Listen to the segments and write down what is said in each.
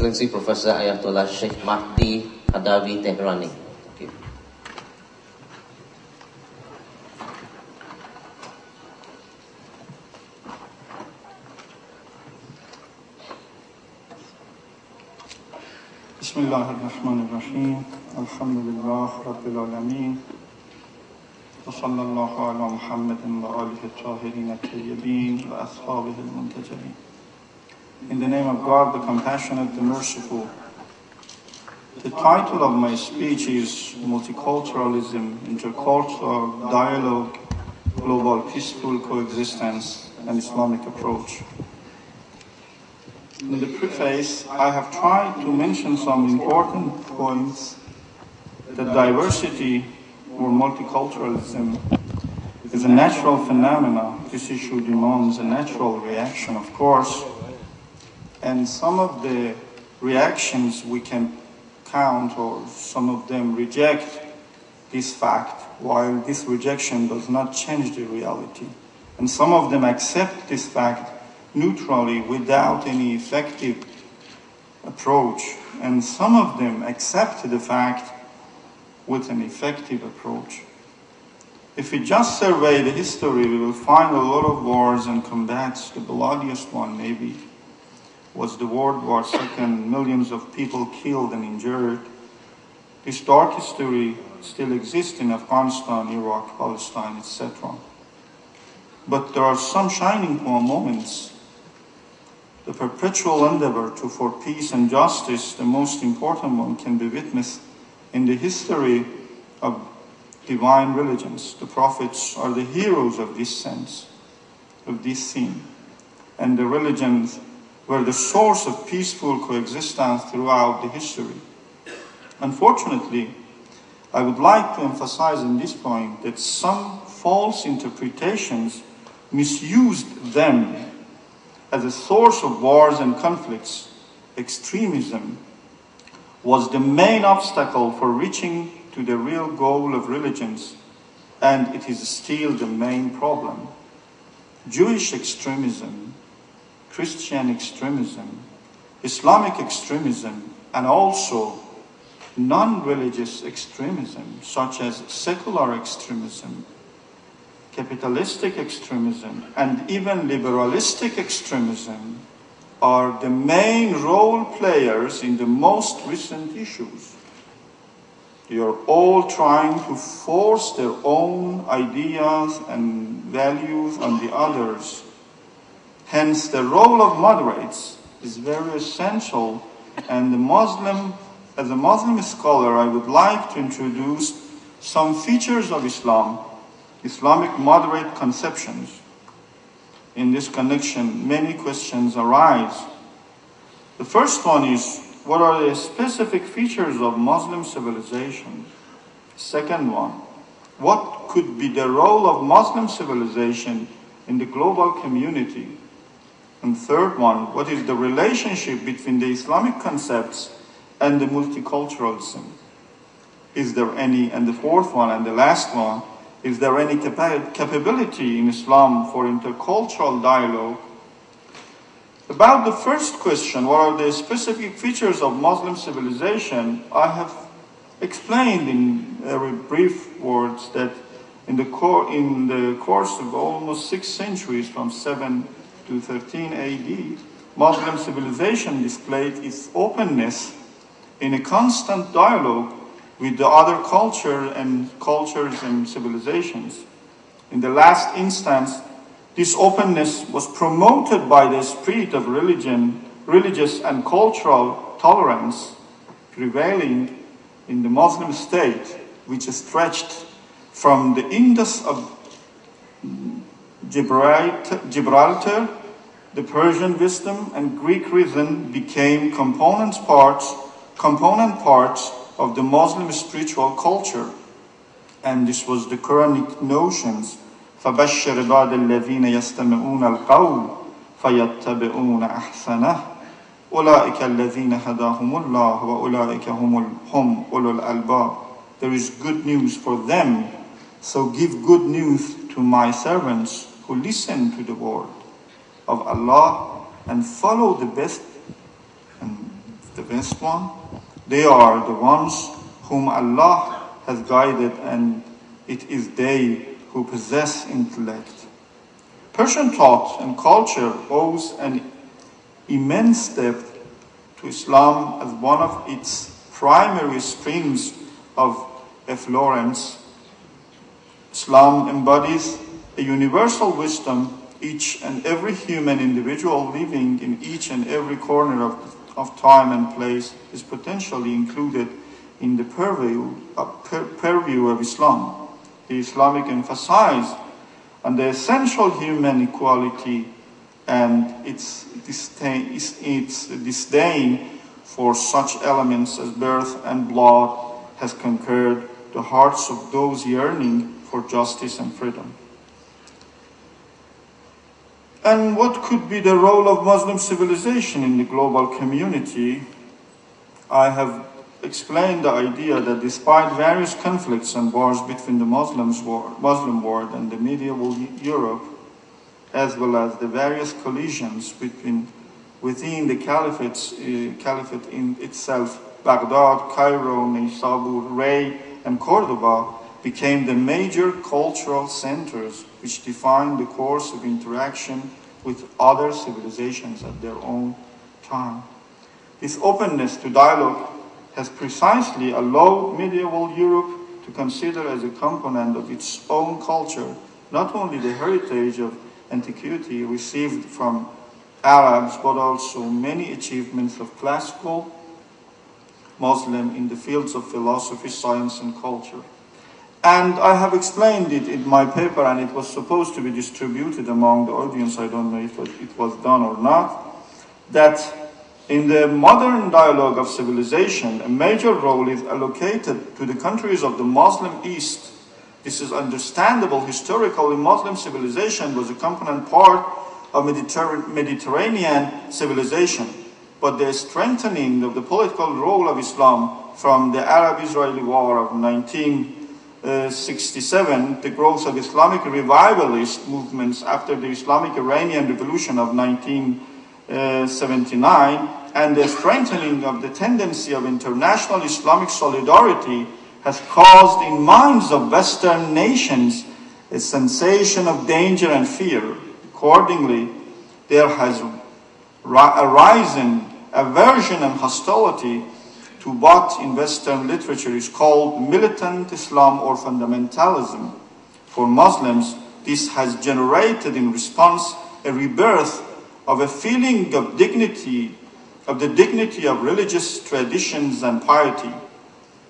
Excellency Professor Ayatollah Sheikh Mahdi Hadavi Tehrani. Thank you. Bismillahirrahmanirrahim. Alhamdulillah Rabbil Alameen. Wa sallallahu ala Muhammadin wa alihi at-tahirin at-tayyibin wa ashabihi al-muntajabin. In the name of God, the Compassionate, the Merciful. The title of my speech is Multiculturalism, Intercultural Dialogue, Global Peaceful Coexistence, and Islamic Approach. In the preface, I have tried to mention some important points that diversity or multiculturalism is a natural phenomenon. This issue demands a natural reaction, of course, and some of the reactions we can count, or some of them reject this fact, while this rejection does not change the reality. And some of them accept this fact neutrally without any effective approach, and some of them accept the fact with an effective approach. If we just survey the history, we will find a lot of wars and combats. The bloodiest one maybe was the World War II, millions of people killed and injured. This dark history still exists in Afghanistan, Iraq, Palestine, etc. But there are some shining moments. The perpetual endeavor for peace and justice, the most important one, can be witnessed in the history of divine religions. The prophets are the heroes of this sense, of this scene. And the religions were the source of peaceful coexistence throughout the history. Unfortunately, I would like to emphasize in this point that some false interpretations misused them as a source of wars and conflicts. Extremism was the main obstacle for reaching to the real goal of religions, and it is still the main problem. Jewish extremism, Christian extremism, Islamic extremism, and also non-religious extremism, such as secular extremism, capitalistic extremism, and even liberalistic extremism, are the main role players in the most recent issues. They are all trying to force their own ideas and values on the others. Hence, the role of moderates is very essential, and as a Muslim scholar, I would like to introduce some features of Islam, Islamic moderate conceptions. In this connection, many questions arise. The first one is, what are the specific features of Muslim civilization? Second one, what could be the role of Muslim civilization in the global community? And third one, what is the relationship between the Islamic concepts and the multiculturalism? Is there any? And the fourth one, and the last one, is there any capability in Islam for intercultural dialogue? About the first question, what are the specific features of Muslim civilization? I have explained in very brief words that in the course of almost 6 centuries, from 7 to 13 AD, Muslim civilization displayed its openness in a constant dialogue with the other cultures and civilizations. In the last instance, this openness was promoted by the spirit of religious and cultural tolerance prevailing in the Muslim state, which stretched from the Indus of Gibraltar. The Persian wisdom and Greek reason became component parts of the Muslim spiritual culture, and this was the Quranic notions. فَبَشِّرْ عِبَادَ الَّذِينَ يَسْتَمِعُونَ الْقَوْلَ فَيَتَّبِعُونَ أَحْسَنَهُ أُولَٰئِكَ الَّذِينَ هَدَاهُمُ اللَّهُ وَأُولَٰئِكَ هُمْ أُولُو الْأَلْبَابِ. There is good news for them, so give good news to my servants who listen to the word of Allah and follow the best and the best one. They are the ones whom Allah has guided, and it is they who possess intellect. Persian thought and culture owes an immense depth to Islam as one of its primary streams of effluence. Islam embodies a universal wisdom. Each and every human individual living in each and every corner of time and place is potentially included in the purview of Islam. The Islamic emphasis on the essential human equality and its disdain for such elements as birth and blood has conquered the hearts of those yearning for justice and freedom. And what could be the role of Muslim civilization in the global community? I have explained the idea that despite various conflicts and wars between the Muslim world and the medieval Europe, as well as the various collisions within the caliphate in itself, Baghdad, Cairo, Nisabur, Ray, and Cordoba became the major cultural centers which defined the course of interaction with other civilizations at their own time. This openness to dialogue has precisely allowed medieval Europe to consider as a component of its own culture not only the heritage of antiquity received from Arabs, but also many achievements of classical Muslim in the fields of philosophy, science, and culture. And I have explained it in my paper, and it was supposed to be distributed among the audience. I don't know if it was done or not. That in the modern dialogue of civilization, a major role is allocated to the countries of the Muslim East. This is understandable. Historically, Muslim civilization was a component part of Mediterranean civilization. But the strengthening of the political role of Islam from the Arab-Israeli War of 1967, the growth of Islamic revivalist movements after the Islamic Iranian Revolution of 1979, and the strengthening of the tendency of international Islamic solidarity has caused in minds of Western nations a sensation of danger and fear. Accordingly, there has arisen aversion and hostility to what in Western literature is called militant Islam or fundamentalism. For Muslims, this has generated in response a rebirth of a feeling of dignity, of the dignity of religious traditions and piety.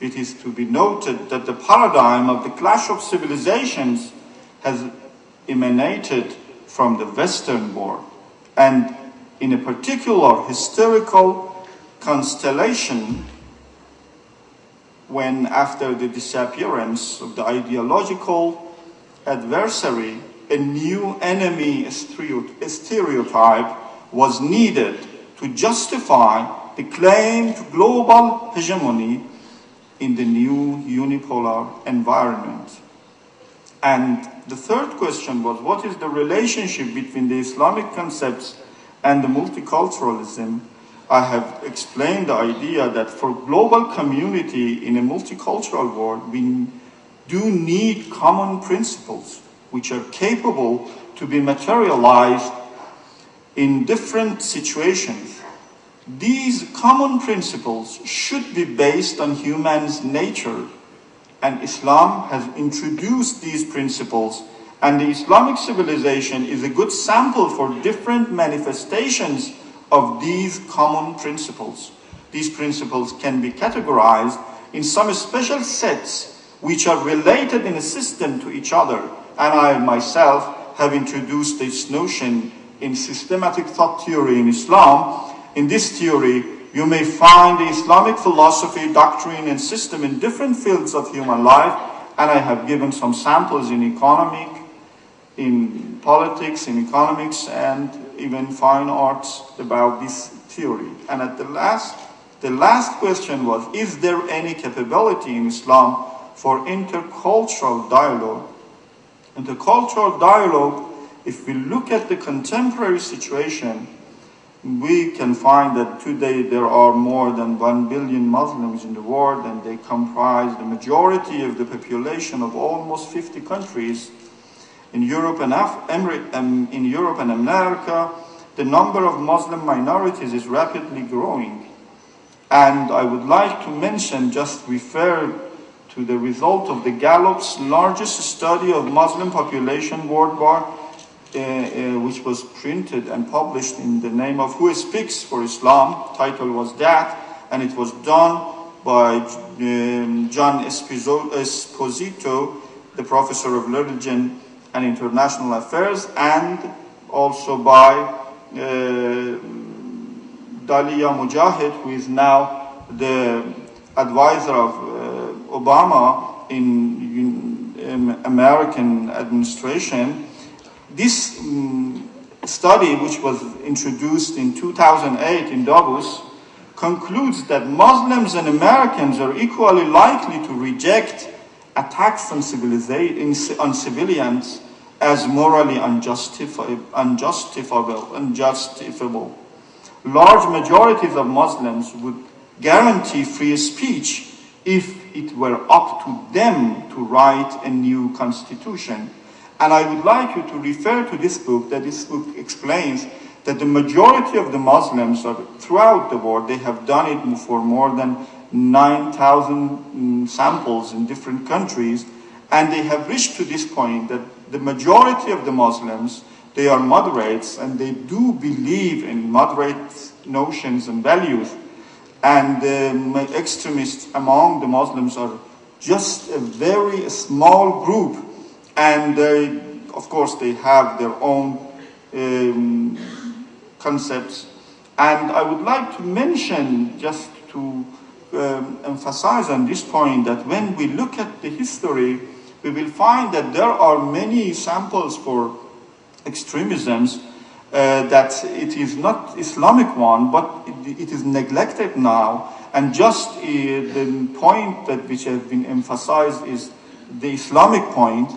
It is to be noted that the paradigm of the clash of civilizations has emanated from the Western world, and in a particular historical constellation, when after the disappearance of the ideological adversary, a new enemy stereotype was needed to justify the claim to global hegemony in the new unipolar environment. And the third question was, what is the relationship between the Islamic concepts and the multiculturalism? I have explained the idea that for global community in a multicultural world, we do need common principles which are capable to be materialized in different situations. These common principles should be based on human's nature, and Islam has introduced these principles, and the Islamic civilization is a good sample for different manifestations of these common principles. These principles can be categorized in some special sets which are related in a system to each other, and I myself have introduced this notion in systematic thought theory in Islam. In this theory, you may find the Islamic philosophy, doctrine, and system in different fields of human life, and I have given some samples in politics, in economics, and even fine arts about this theory. And at the last question was, is there any capability in Islam for intercultural dialogue? Intercultural dialogue, if we look at the contemporary situation, we can find that today there are more than 1 billion Muslims in the world, and they comprise the majority of the population of almost 50 countries. In Europe and America, the number of Muslim minorities is rapidly growing. And I would like to mention, just refer to the result of the Gallup's largest study of Muslim population worldwide, which was printed and published in the name of Who Speaks for Islam. Title was that, and it was done by John Esposito, the professor of religion and international affairs, and also by Dalia Mujahid, who is now the advisor of Obama in American administration. This study, which was introduced in 2008 in Davos, concludes that Muslims and Americans are equally likely to reject attacks on civilians as morally unjustifiable. Large majorities of Muslims would guarantee free speech if it were up to them to write a new constitution. And I would like you to refer to this book, that this book explains that the majority of the Muslims throughout the world, they have done it for more than 9,000 samples in different countries, and they have reached to this point that the majority of the Muslims, they are moderates, and they do believe in moderate notions and values. And the extremists among the Muslims are just a very small group, and of course they have their own concepts. And I would like to mention, just to emphasize on this point, that when we look at the history, we will find that there are many samples for extremisms that it is not Islamic one, but it is neglected now. And just the point which has been emphasized is the Islamic point.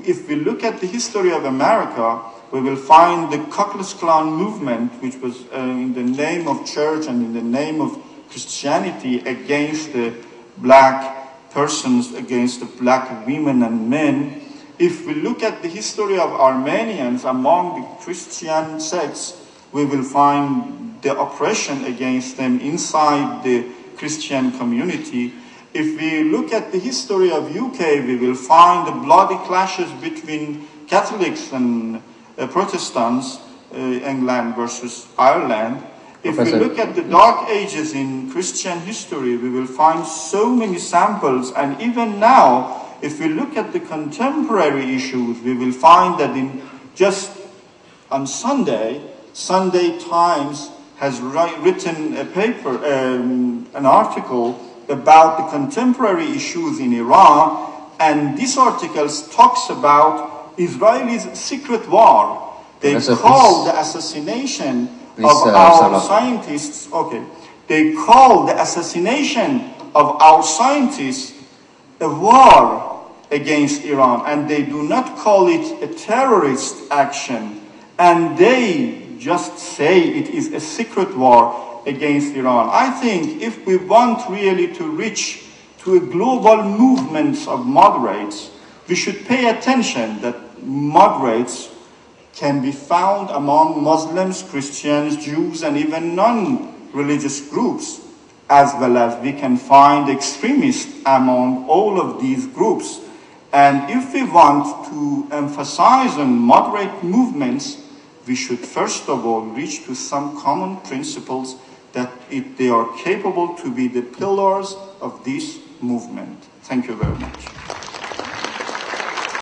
If we look at the history of America, we will find the Ku Klux Klan movement, which was in the name of church and in the name of Christianity against the black persons, against the black women and men. If we look at the history of Armenians among the Christian sects, we will find the oppression against them inside the Christian community. If we look at the history of UK, we will find the bloody clashes between Catholics and Protestants, England versus Ireland. If we look at the Dark Ages in Christian history, we will find so many samples. And even now, if we look at the contemporary issues, we will find that just on Sunday Times has written a paper, an article about the contemporary issues in Iran, and this article talks about Israel's secret war. They call the assassination of our scientists. Okay, they call the assassination of our scientists a war against Iran, and they do not call it a terrorist action, and they just say it is a secret war against Iran. I think if we want really to reach to a global movement of moderates, we should pay attention that moderates can be found among Muslims, Christians, Jews, and even non-religious groups, as well as we can find extremists among all of these groups. And if we want to emphasize on moderate movements, we should first of all reach to some common principles that they are capable to be the pillars of this movement. Thank you very much.